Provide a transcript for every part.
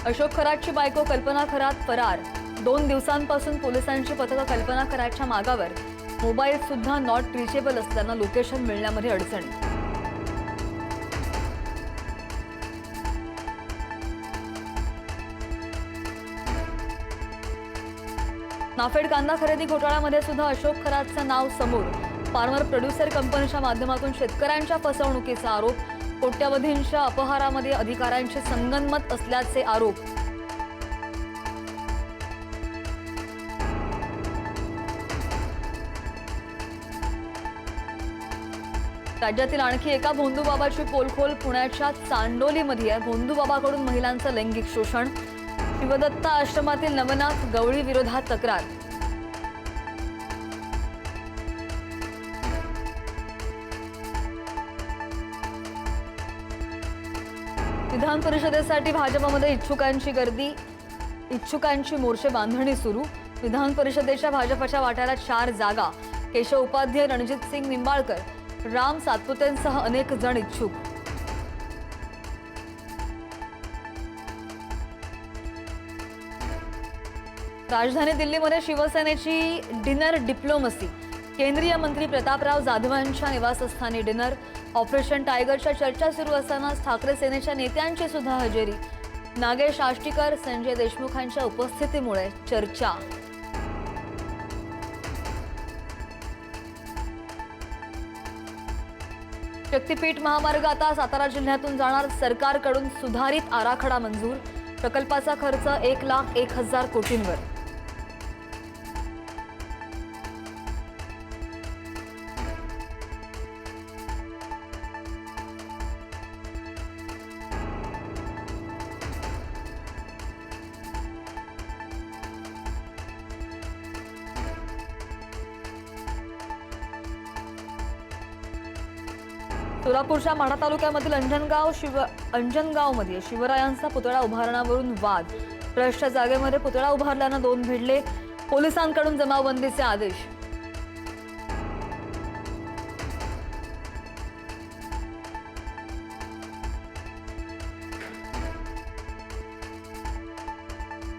अशोक खरातची बायको कल्पना खरात फरार। 2 दिवसांपासून पोलिसांची पथकं कल्पना खरातच्या मागावर। मोबाईल सुद्धा नॉट रिचेबल असल्यानं लोकेशन मिळण्यामध्ये अडचणी। नाफेड कांदा खरेदी घोटाळ्यामध्ये सुद्धा अशोक खरातचं नाव समोर। फार्मर प्रोड्युसर कंपनीच्या माध्यमातून शेतकऱ्यांच्या फसवणुकीचा आरोप। कोट्यवधींच्या अपहारामध्ये अधिकाऱ्यांचे संगनमत असल्याचे आरोप। राज्यातील आणखी एका भोंदूबाबाची पोलखोल पुण्याच्या चांडोलीमध्ये आहे। भोंदूबाबाकडून महिलांचं लैंगिक शोषण। शिवदत्ता आश्रमातील नवनाथ गवळी विरोधात तक्रार। विधान परिषदेसाठी भाजपमध्ये इच्छुकांची गर्दी। इच्छुकांची मोर्चे बांधणी सुरू। विधान परिषदेच्या भाजपच्या वाट्याला 4 जागा। केशव उपाध्याय, रणजित सिंग निंबाळकर, राम सातपुतेंसह अनेक जण इच्छुक। राजधानी दिल्लीमध्ये शिवसेनेची डिनर डिप्लोमसी। केंद्रीय मंत्री प्रतापराव जाधवांच्या निवासस्थानी डिनर। ऑपरेशन टायगरच्या चर्चा सुरू असतानाच ठाकरे सेनेच्या नेत्यांची सुद्धा हजेरी। नागेश आष्टीकर, संजय देशमुखांच्या उपस्थितीमुळे चर्चा। शक्तीपीठ महामार्ग आता सातारा जिल्ह्यातून जाणार। सरकारकडून सुधारित आराखडा मंजूर। प्रकल्पाचा खर्च 1,01,000 कोटींवर। सोलापूरच्या माढा तालुक्यामधील अंजनगावमध्ये शिवरायांचा पुतळा उभारण्यावरून वाद। ट्रस्टच्या जागेमध्ये पुतळा उभारल्यानं 2 भिडले। पोलिसांकडून जमावबंदीचे आदेश।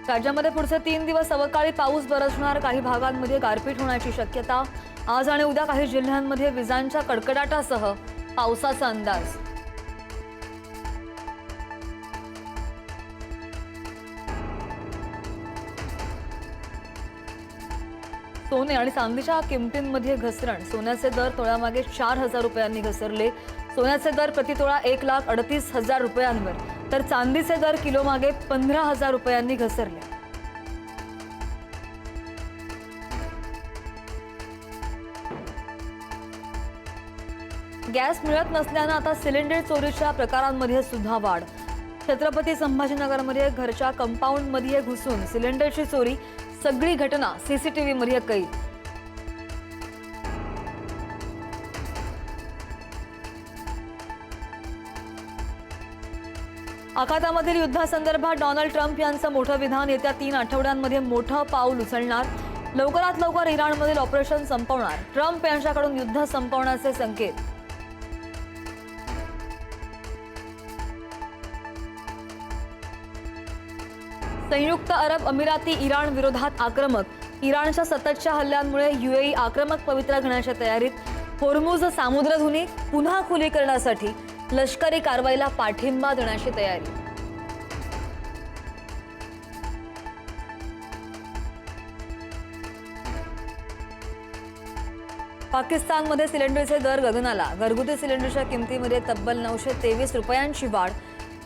राज्यामध्ये पुढचे 3 दिवस अवकाळी पाऊस बरसणार। काही भागांमध्ये गारपीट होण्याची शक्यता। आज आणि उद्या काही जिल्ह्यांमध्ये विजांच्या कडकडाटासह पावसाचा अंदाज। सोने आणि चांदीच्या किमतींमध्ये घसरण। सोन्याचे दर तोळ्यामागे 4,000 रुपयांनी घसरले। सोन्याचे दर प्रतितोळा 1,38,000 रुपयांवर, तर चांदीचे दर किलोमागे 15,000 रुपयांनी घसरले। गॅस मिळत नसल्यानं आता सिलेंडर चोरीच्या प्रकारांमध्ये सुद्धा वाढ। छत्रपती संभाजीनगरमध्ये घरच्या कंपाऊंडमध्ये घुसून सिलेंडरची चोरी। सगळी घटना सीसीटीव्हीमध्ये कैद। आखातामधील युद्धासंदर्भात डोनाल्ड ट्रम्प यांचं मोठं विधान। येत्या 3 आठवड्यांमध्ये मोठं पाऊल उचलणार। लवकरात लवकर इराणमधील ऑपरेशन संपवणार। ट्रम्प यांच्याकडून युद्ध संपवण्याचे संकेत। संयुक्त अरब अमिराती इराण विरोधात आक्रमक। इराणच्या सततच्या हल्ल्यांमुळे यूएई आक्रमक पवित्रा घेण्याच्या तयारीत। होर्मुझ सामुद्रधुनी पुन्हा खुली करण्यासाठी लष्करी कारवाईला पाठिंबा देण्याची तयारी। पाकिस्तानमध्ये सिलेंडरचे दर गगनाला। घरगुती सिलेंडरच्या किमतीमध्ये तब्बल 923 रुपयांची वाढ।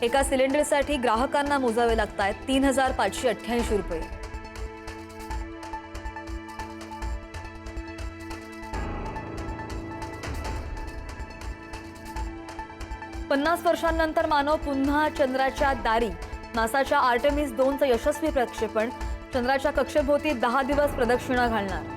एका सिलेंडरसाठी ग्राहकांना मोजावे लागतात 3,588 रुपये। 50 वर्षांनंतर मानव पुन्हा चंद्राच्या दारी। नासाच्या आर्टेमिस 2चं यशस्वी प्रक्षेपण। चंद्राच्या कक्षेभोवती 10 दिवस प्रदक्षिणा घालणार।